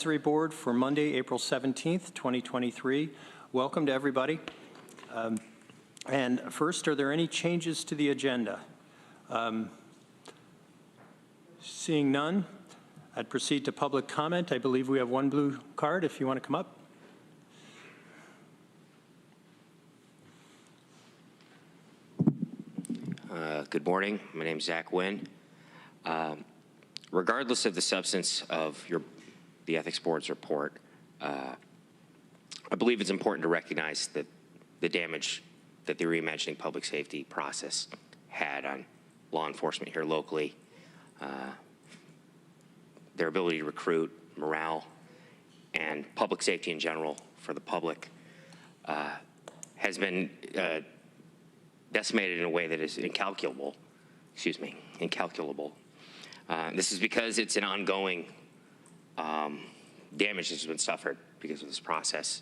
Advisory Board for Monday, April 17th, 2023. Welcome to everybody. And first, are there any changes to the agenda? Seeing none, I'd proceed to public comment. I believe we have one blue card if you want to come up. Good morning. My name is Zach Wynn. Regardless of the substance of the Ethics Board's report, I believe it's important to recognize that the damage that the Reimagining Public Safety process had on law enforcement here locally, their ability to recruit, morale, and public safety in general for the public has been decimated in a way that is incalculable. This is because it's an ongoing damage that's been suffered because of this process.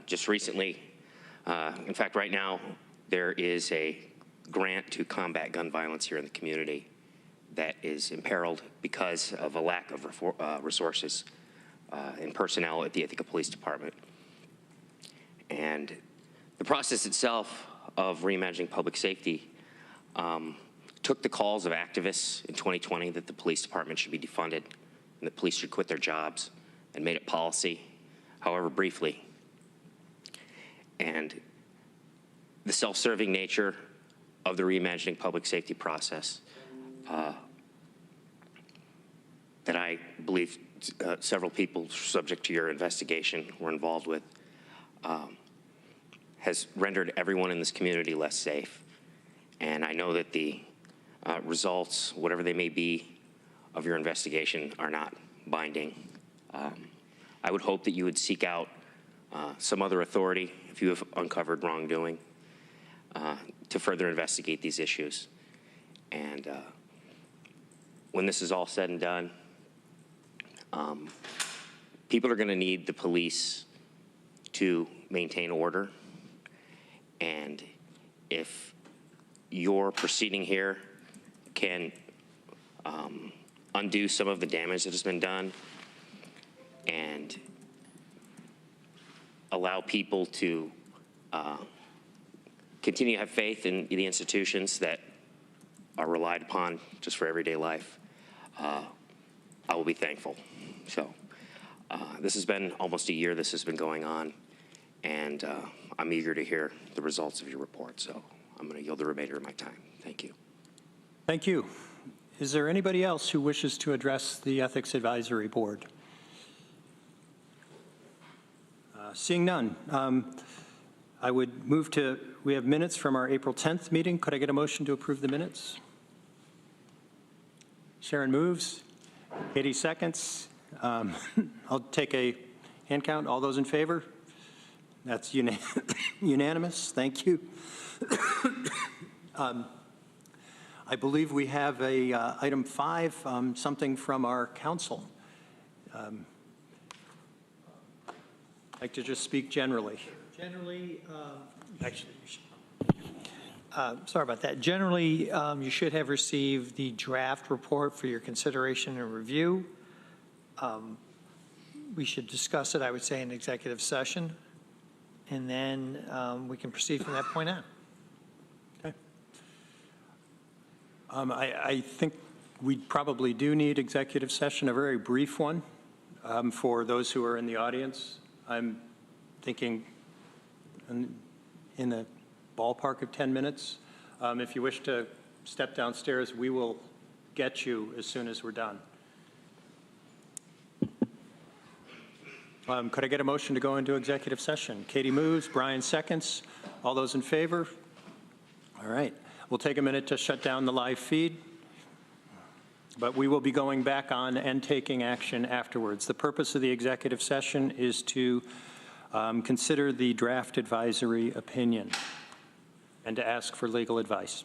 Just recently, in fact, right now, there is a grant to combat gun violence here in the community that is imperiled because of a lack of resources and personnel at the Ithaca Police Department. And the process itself of reimagining public safety took the calls of activists in 2020 that the police department should be defunded and the police should quit their jobs, and made it policy, however briefly. And the self-serving nature of the reimagining public safety process that I believe several people subject to your investigation were involved with has rendered everyone in this community less safe. And I know that the results, whatever they may be, of your investigation are not binding. I would hope that you would seek out some other authority if you have uncovered wrongdoing to further investigate these issues. And when this is all said and done, people are going to need the police to maintain order. And if your proceeding here can undo some of the damage that has been done and allow people to continue to have faith in the institutions that are relied upon just for everyday life, I will be thankful. So this has been almost a year this has been going on, and I'm eager to hear the results of your report. So I'm going to yield the remainder of my time. Thank you. Thank you. Is there anybody else who wishes to address the Ethics Advisory Board? Seeing none, I would move to, we have minutes from our April 10th meeting. Could I get a motion to approve the minutes? Sharon moves. Katie seconds. I'll take a hand count. All those in favor? That's unanimous. Thank you. I believe we have a item 5, something from our council. I'd like to just speak generally. Generally, actually, sorry about that. Generally, you should have received the draft report for your consideration and review. We should discuss it, I would say, in executive session, and then we can proceed from that point on. Okay. I think we probably do need executive session, a very brief one for those who are in the audience. I'm thinking in the ballpark of 10 minutes. If you wish to step downstairs, we will get you as soon as we're done. Could I get a motion to go into executive session? Katie moves, Brian seconds. All those in favor? All right. We'll take a minute to shut down the live feed, but we will be going back on and taking action afterwards. The purpose of the executive session is to consider the draft advisory opinion and to ask for legal advice.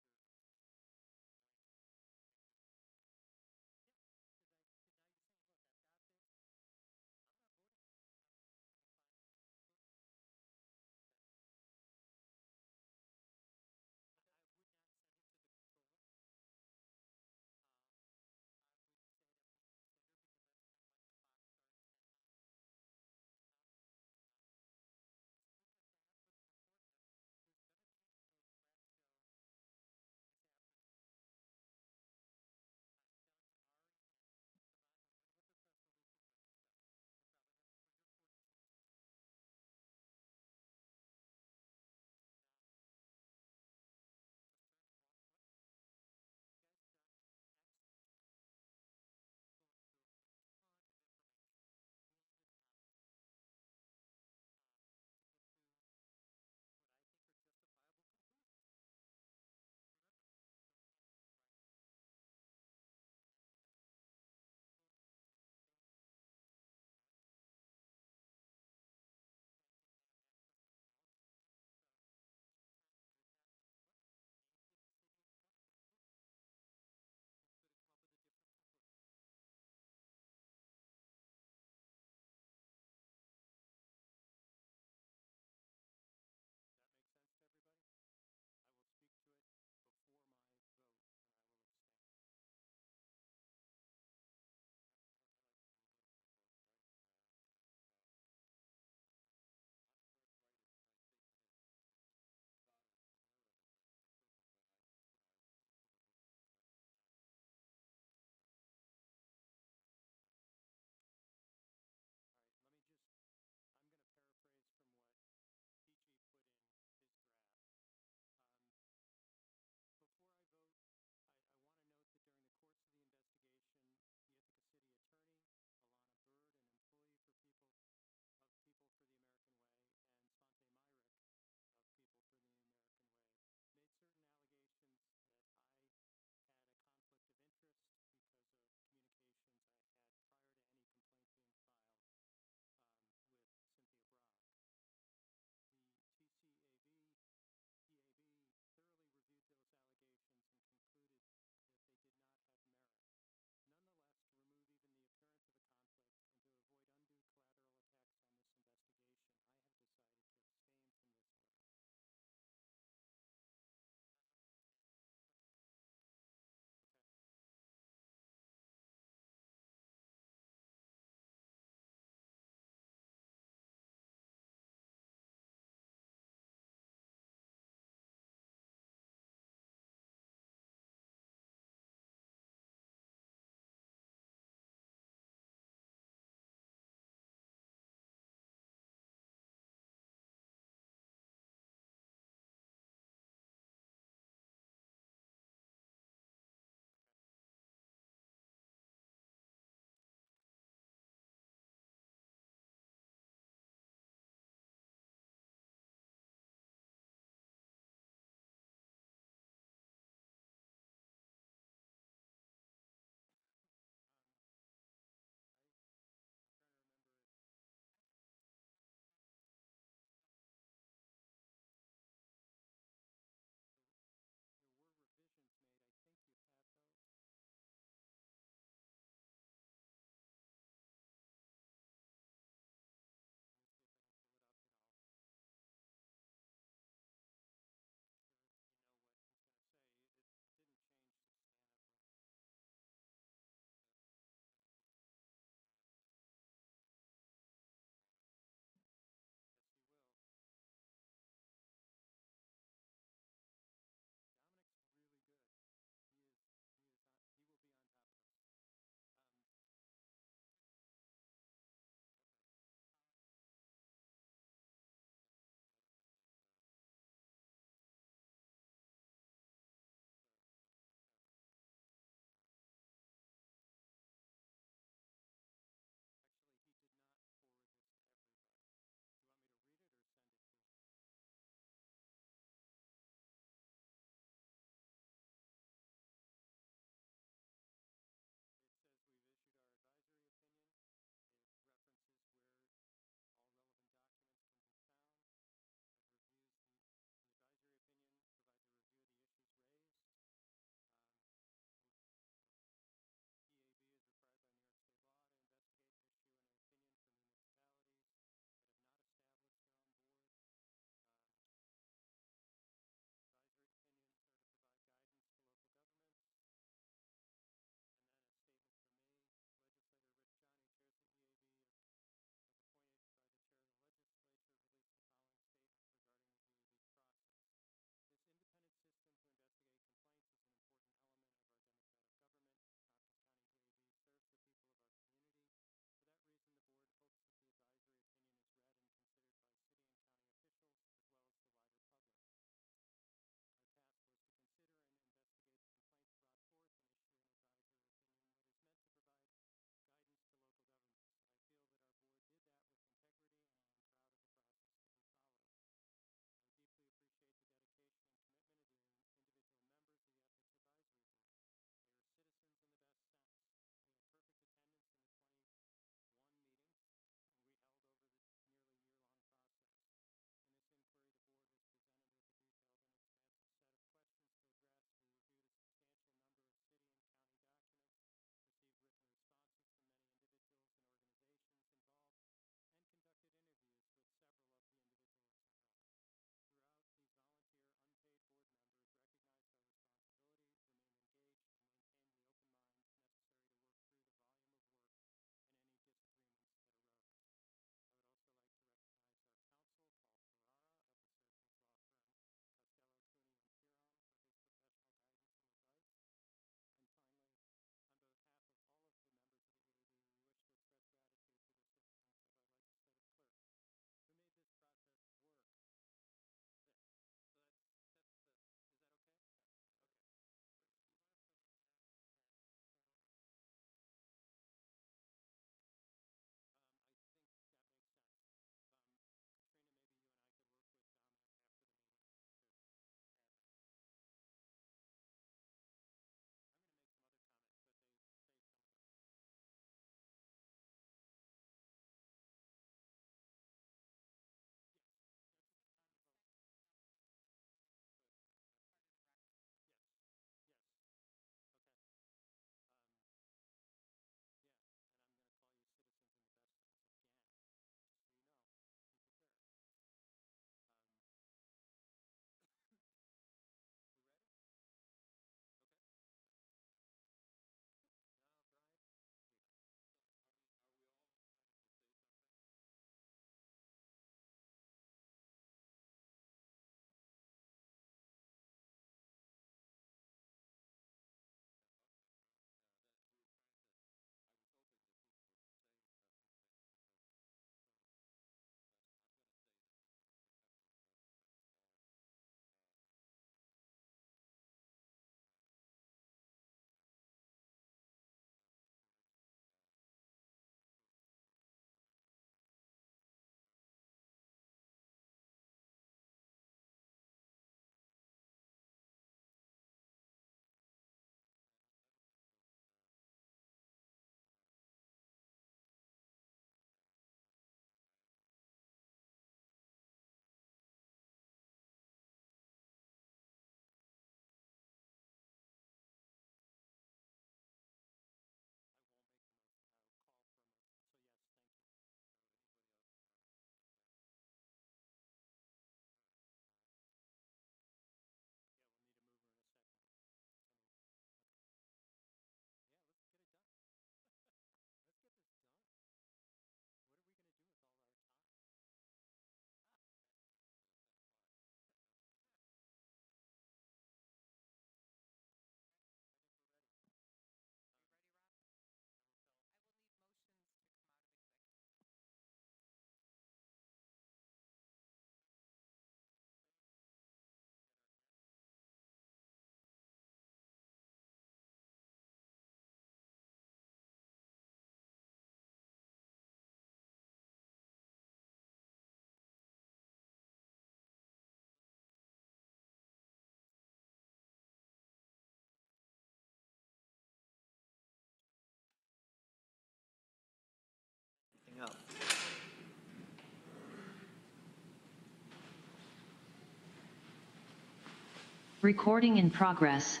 Recording in progress.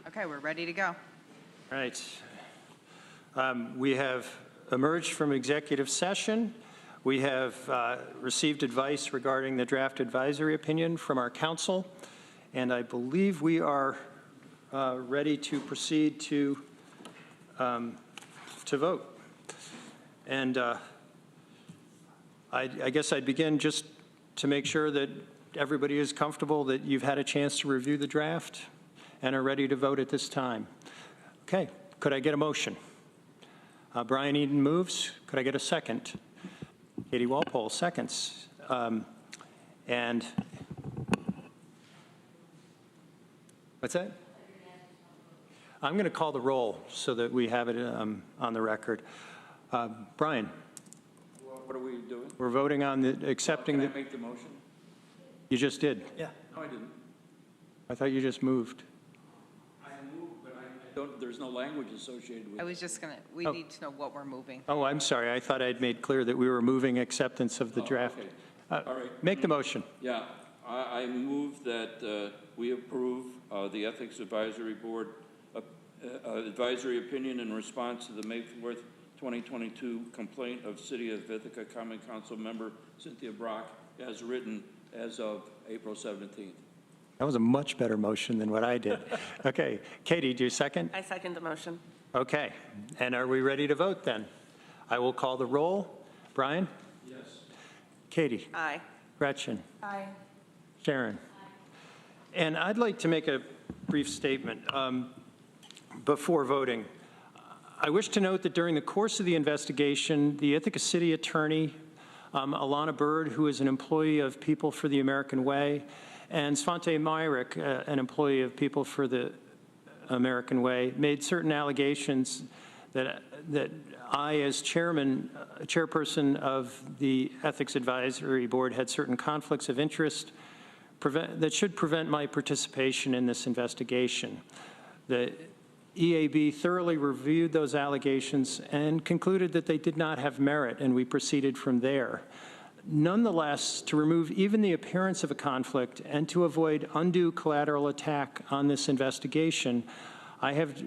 Okay, we're ready to go. All right. We have emerged from executive session. We have received advice regarding the draft advisory opinion from our counsel, and I believe we are ready to proceed to vote. And I guess I'd begin just to make sure that everybody is comfortable that you've had a chance to review the draft and are ready to vote at this time. Okay, could I get a motion? Brian Eden moves. Could I get a second? Katie Walpole seconds. And what's that? I'm going to call the roll so that we have it on the record. Brian? What are we doing? We're voting on accepting Can the... I make the motion? You just did. Yeah. No, I didn't. I thought you just moved. I moved, but I don't, there's no language associated with I it. was just gonna, we Oh. need to know what we're moving. Oh, I'm sorry. I thought I'd made clear that we were moving acceptance of the draft. okay. All right. Make the motion. Yeah, I move that we approve the Ethics Advisory Board advisory opinion in response to the May 4th, 2022 complaint of City of Ithaca Common Council member Cynthia Brock as written as of April 17th. That was a much better motion than what I did. Okay. Katie, do you second? I second the motion. Okay. And are we ready to vote then? I will call the roll. Brian? Yes. Katie? Aye. Gretchen? Aye. Sharon? And I'd like to make a brief statement before voting. I wish to note that during the course of the investigation, the Ithaca City Attorney, Alana Bird, who is an employee of People for the American Way, and Svante Myrick, an employee of People for the American Way, made certain allegations that I, as chairperson of the Ethics Advisory Board, had certain conflicts of interest that should prevent my participation in this investigation. The EAB thoroughly reviewed those allegations and concluded that they did not have merit, and we proceeded from there. Nonetheless, to remove even the appearance of a conflict and to avoid undue collateral attack on this investigation, I have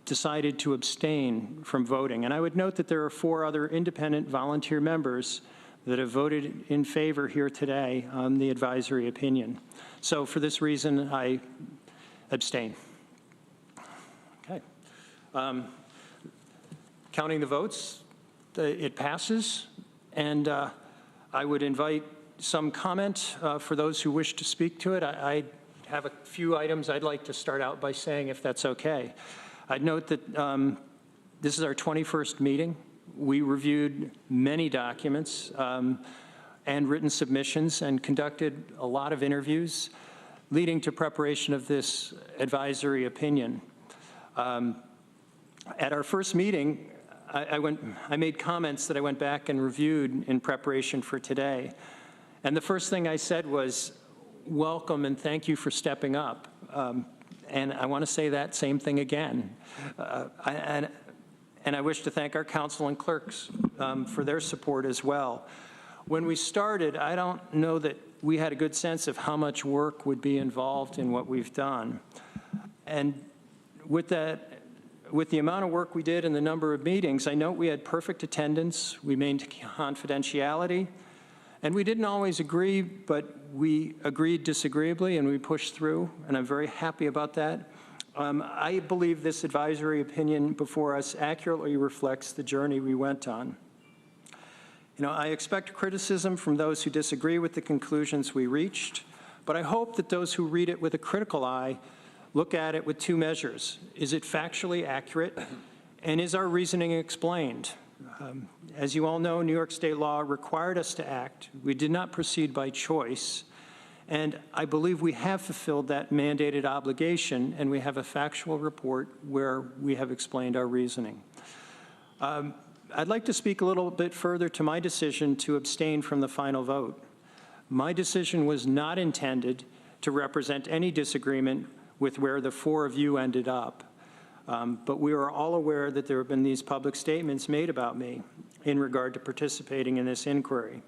decided to abstain from voting. And I would note that there are 4 other independent volunteer members that have voted in favor here today on the advisory opinion. So for this reason, I abstain. Okay. Counting the votes, it passes. And I would invite some comment for those who wish to speak to it. I have a few items I'd like to start out by saying, if that's okay. I'd note that this is our 21st meeting. We reviewed many documents and written submissions and conducted a lot of interviews, leading to preparation of this advisory opinion. At our first meeting, I made comments that I went back and reviewed in preparation for today. And the first thing I said was, welcome and thank you for stepping up. And I want to say that same thing again. And I wish to thank our council and clerks for their support as well. When we started, I don't know that we had a good sense of how much work would be involved in what we've done. And with the amount of work we did and the number of meetings, I note we had perfect attendance, we maintained confidentiality, and we didn't always agree, but we agreed disagreeably and we pushed through, and I'm very happy about that. I believe this advisory opinion before us accurately reflects the journey we went on. You know, I expect criticism from those who disagree with the conclusions we reached, but I hope that those who read it with a critical eye look at it with 2 measures. Is it factually accurate? And is our reasoning explained? As you all know, New York state law required us to act. We did not proceed by choice. And I believe we have fulfilled that mandated obligation, and we have a factual report where we have explained our reasoning. I'd like to speak a little bit further to my decision to abstain from the final vote. My decision was not intended to represent any disagreement with where the 4 of you ended up. But we are all aware that there have been these public statements made about me in regard to participating in this inquiry.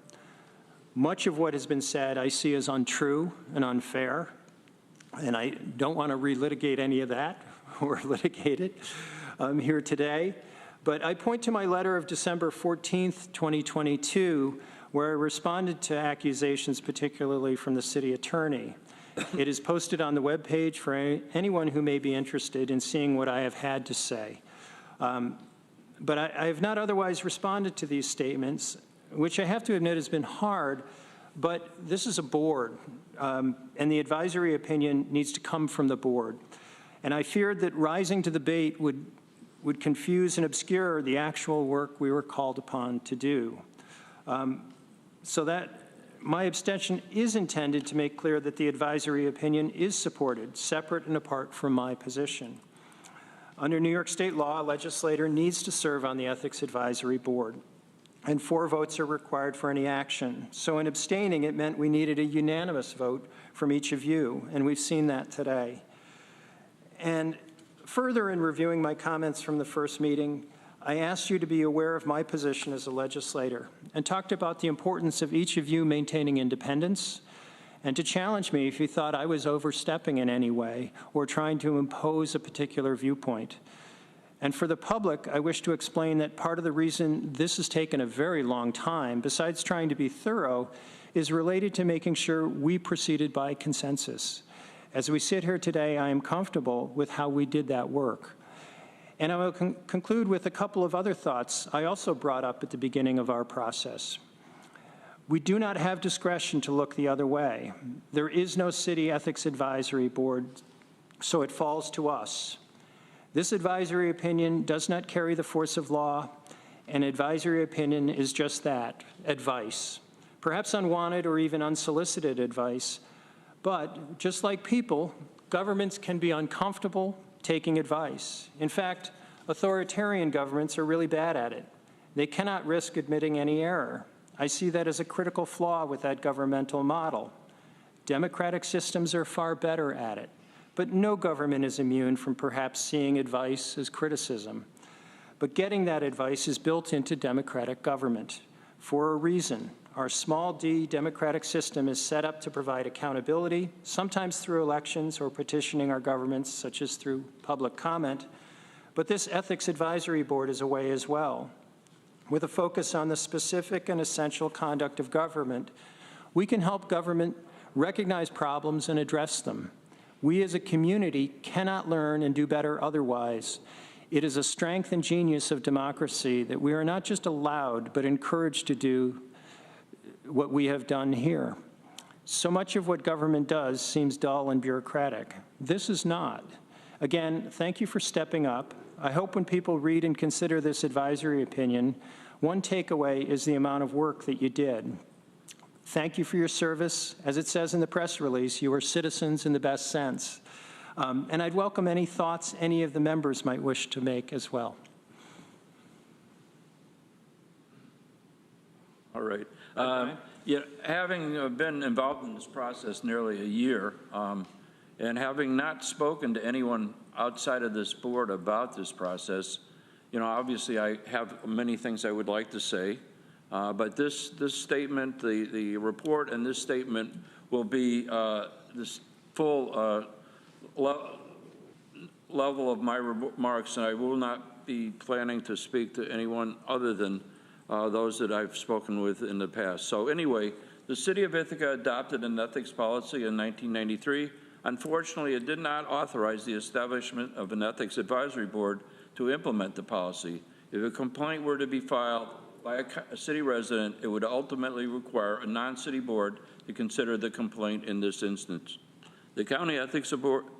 Much of what has been said I see as untrue and unfair, and I don't want to relitigate any of that or litigate it here today. But I point to my letter of December 14th, 2022, where I responded to accusations, particularly from the city attorney. It is posted on the webpage for anyone who may be interested in seeing what I have had to say. But I have not otherwise responded to these statements, which I have to admit has been hard, but this is a board, and the advisory opinion needs to come from the board. And I feared that rising to the bait would confuse and obscure the actual work we were called upon to do. So that my abstention is intended to make clear that the advisory opinion is supported, separate and apart from my position. Under New York State law, a legislator needs to serve on the Ethics Advisory Board, and 4 votes are required for any action. So in abstaining, it meant we needed a unanimous vote from each of you, and we've seen that today. And further, in reviewing my comments from the first meeting, I asked you to be aware of my position as a legislator and talked about the importance of each of you maintaining independence, and to challenge me if you thought I was overstepping in any way or trying to impose a particular viewpoint. And for the public, I wish to explain that part of the reason this has taken a very long time, besides trying to be thorough, is related to making sure we proceeded by consensus. As we sit here today, I am comfortable with how we did that work. And I will conclude with a couple of other thoughts I also brought up at the beginning of our process. We do not have discretion to look the other way. There is no City Ethics Advisory Board, so it falls to us. This advisory opinion does not carry the force of law, and advisory opinion is just that, advice. Perhaps unwanted or even unsolicited advice, but just like people, governments can be uncomfortable taking advice. In fact, authoritarian governments are really bad at it. They cannot risk admitting any error. I see that as a critical flaw with that governmental model. Democratic systems are far better at it. But no government is immune from perhaps seeing advice as criticism. But getting that advice is built into democratic government for a reason. Our small d democratic system is set up to provide accountability, sometimes through elections or petitioning our governments, such as through public comment. But this Ethics Advisory Board is a way as well. With a focus on the specific and essential conduct of government, we can help government recognize problems and address them. We as a community cannot learn and do better otherwise. It is a strength and genius of democracy that we are not just allowed, but encouraged to do what we have done here. So much of what government does seems dull and bureaucratic. This is not. Again, thank you for stepping up. I hope when people read and consider this advisory opinion, one takeaway is the amount of work that you did. Thank you for your service. As it says in the press release, you are citizens in the best sense. And I'd welcome any thoughts any of the members might wish to make as well. All right. Yeah, having been involved in this process nearly a year, and having not spoken to anyone outside of this board about this process, you know, obviously I have many things I would like to say, but this statement, the report and this statement will be this full level of my remarks, and I will not be planning to speak to anyone other than those that I've spoken with in the past. So anyway, the City of Ithaca adopted an ethics policy in 1993. Unfortunately, it did not authorize the establishment of an ethics advisory board to implement the policy. If a complaint were to be filed by a city resident, it would ultimately require a non-city board to consider the complaint in this instance. The County Ethics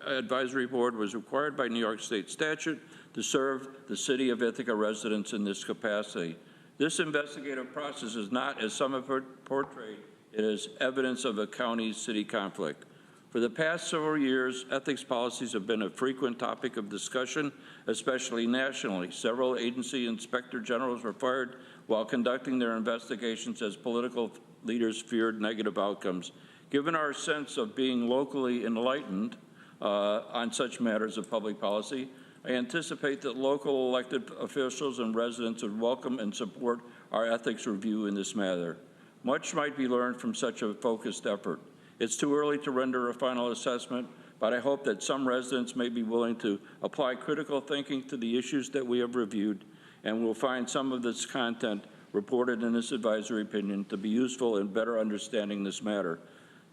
Advisory Board was required by New York State statute to serve the City of Ithaca residents in this capacity. This investigative process is not, as some have portrayed, it is evidence of a county-city conflict. For the past several years, ethics policies have been a frequent topic of discussion, especially nationally. Several agency inspector generals were fired while conducting their investigations as political leaders feared negative outcomes. Given our sense of being locally enlightened on such matters of public policy, I anticipate that local elected officials and residents would welcome and support our ethics review in this matter. Much might be learned from such a focused effort. It's too early to render a final assessment, but I hope that some residents may be willing to apply critical thinking to the issues that we have reviewed, and will find some of this content reported in this advisory opinion to be useful in better understanding this matter.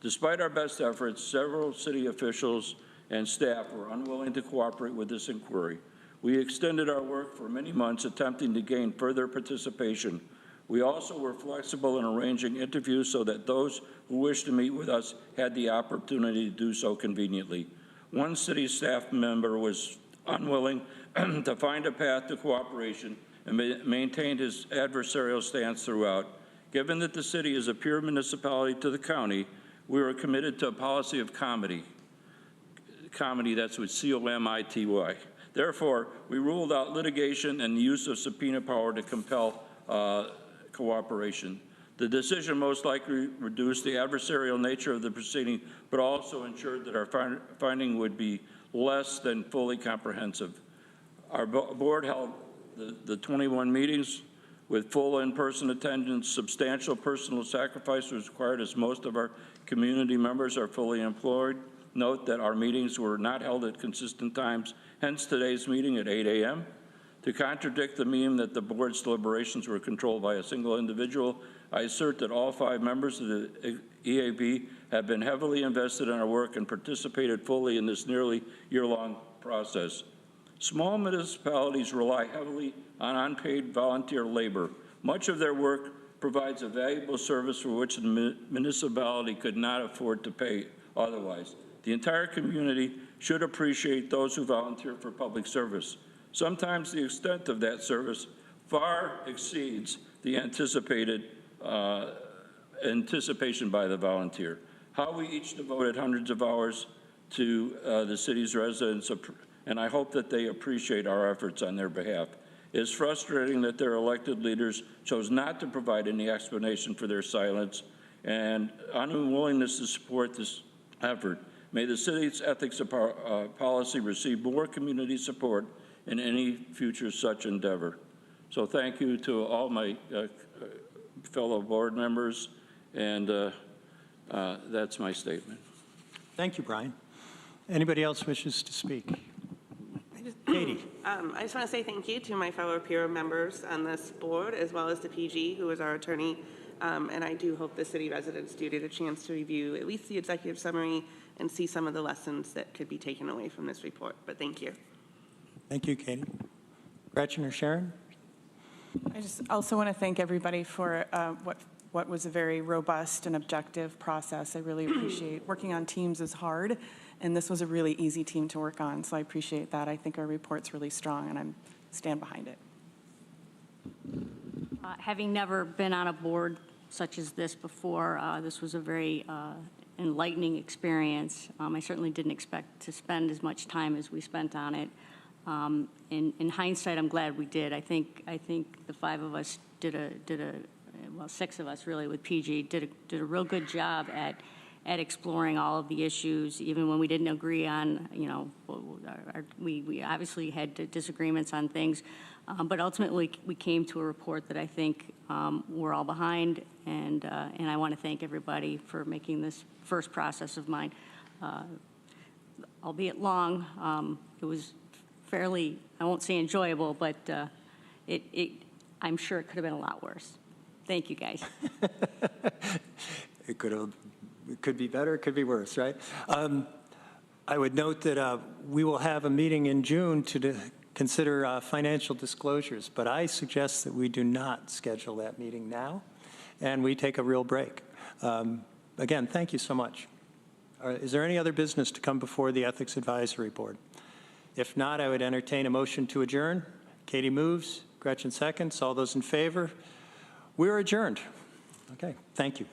Despite our best efforts, several city officials and staff were unwilling to cooperate with this inquiry. We extended our work for many months, attempting to gain further participation. We also were flexible in arranging interviews so that those who wished to meet with us had the opportunity to do so conveniently. One city staff member was unwilling to find a path to cooperation and maintained his adversarial stance throughout. Given that the city is a peer municipality to the county, we were committed to a policy of comity. Comity, that's with C-O-M-I-T-Y. Therefore, we ruled out litigation and the use of subpoena power to compel cooperation. The decision most likely reduced the adversarial nature of the proceeding, but also ensured that our finding would be less than fully comprehensive. Our board held the 21 meetings with full in-person attendance. Substantial personal sacrifice was required, as most of our community members are fully employed. Note that our meetings were not held at consistent times, hence today's meeting at 8 a.m. To contradict the meme that the board's deliberations were controlled by a single individual, I assert that all 5 members of the EAB have been heavily invested in our work and participated fully in this nearly year-long process. Small municipalities rely heavily on unpaid volunteer labor. Much of their work provides a valuable service for which the municipality could not afford to pay otherwise. The entire community should appreciate those who volunteer for public service. Sometimes the extent of that service far exceeds the anticipation by the volunteer. How we each devoted hundreds of hours to the city's residents, and I hope that they appreciate our efforts on their behalf. It is frustrating that their elected leaders chose not to provide any explanation for their silence and unwillingness to support this effort. May the city's ethics policy receive more community support in any future such endeavor. So thank you to all my fellow board members, and that's my statement. Thank you, Brian. Anybody else wishes to speak? Katie. I just want to say thank you to my fellow peer members on this board, as well as to PG, who is our attorney. And I do hope the city residents do get a chance to review at least the executive summary and see some of the lessons that could be taken away from this report. But thank you. Thank you, Katie. Gretchen or Sharon? I just also want to thank everybody for what was a very robust and objective process. I really appreciate working on teams is hard, and this was a really easy team to work on, so I appreciate that. I think our report's really strong, and I stand behind it. Having never been on a board such as this before, this was a very enlightening experience. I certainly didn't expect to spend as much time as we spent on it. In hindsight, I'm glad we did. I think the 5 of us well, 6 of us really with PG did a real good job at exploring all of the issues, even when we didn't agree on, we obviously had disagreements on things, but ultimately we came to a report that I think we're all behind, and I want to thank everybody for making this first process of mine, albeit long. It was fairly, I won't say enjoyable, but I'm sure it could have been a lot worse. Thank you, guys. It could be better, it could be worse, right? I would note that we will have a meeting in June to consider financial disclosures, but I suggest that we do not schedule that meeting now, and we take a real break. Again, thank you so much. Is there any other business to come before the Ethics Advisory Board? If not, I would entertain a motion to adjourn. Katie moves, Gretchen seconds. All those in favor? We're adjourned. Okay, thank you.